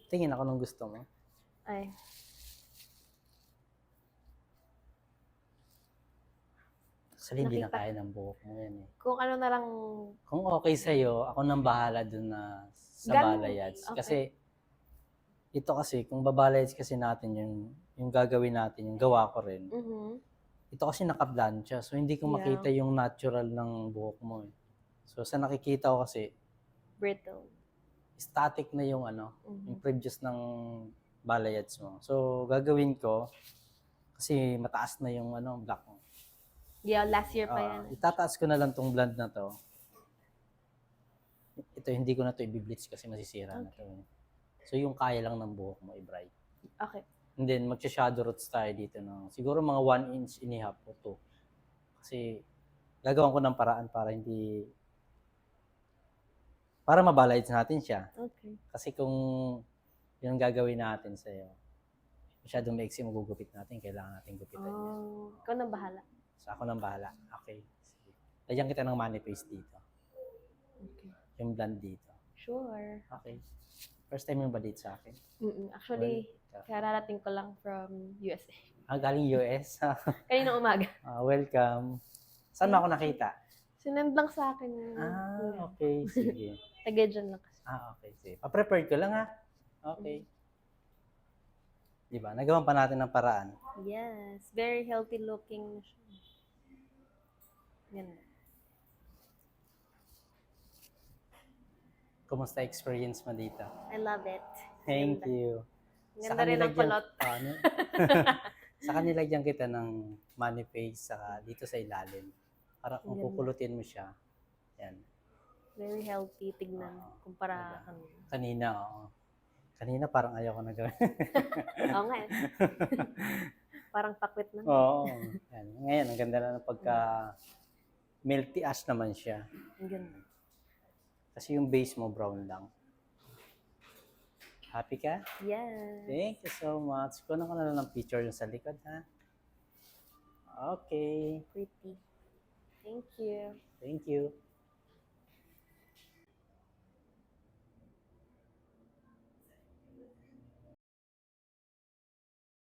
Tingin ako ng gusto mo. Ay. Actually, hindi na kaya ng buhok mo yan eh. Kung ano na lang. Kung okay sa'yo, ako nang bahala dun na sa balayage. Okay. Kasi, ito kasi, kung babalayage kasi natin yung gagawin natin, yung gawa ko rin. Ito kasi naka-plancha, so hindi ko makita yung natural ng buhok mo eh. So, sa nakikita ko kasi, brittle. Static na yung yung previous ng balayage mo. So, gagawin ko, kasi mataas na yung black mo. Yeah, last year pa yan. Itataas ko na lang tong blonde na to. Ito, hindi ko na to i-bleach kasi masisira na to. So, yung kaya lang ng buhok mo, i-bright. Okay. And then, magsha-shadow roots tayo dito ng siguro mga 1 inch and a half o 2. Kasi, gagawin ko ng paraan para hindi, para mabalayage natin siya. Okay. Kasi kung yung gagawin natin sa'yo, masyadong maiksi magugupit natin, kailangan natin gupitan niya. Ikaw nang bahala. So, ako nang bahala. Okay. Sige. Lagyan kita ng money paste dito. Okay. Yung blonde dito. Sure. Okay. First time yung ba dito sa akin? Actually, kararating ko lang from USA. Galing US? Kanina umaga. Welcome. Saan mo ako nakita? Sinend lang sa akin. Okay. Sige. Taga dyan lang kasi. Okay. Sige. Pa-prepare ko lang ha. Okay. Diba? Nagawan pa natin ng paraan. Yes. Very healthy looking na siya. Ganda. Kumusta experience mo dito? I love it. Thank you. Ganda rin ang kulot. Saka nilagyan kita ng money paste saka dito sa ilalim. Para kung kukulutin mo siya. Yan. Very healthy tignan kumpara kanina. Kanina parang ayaw ko na gawin. Oo nga eh. Parang pakwit na. Oo. Yan. Ngayon, ang ganda na ng pagka milky ash naman siya. Ang ganda. Kasi yung base mo brown lang. Happy ka? Yes. Thank you so much. Kunan ko na lang ng picture yung sa likod, ha? Okay. Pretty. Thank you. Thank you.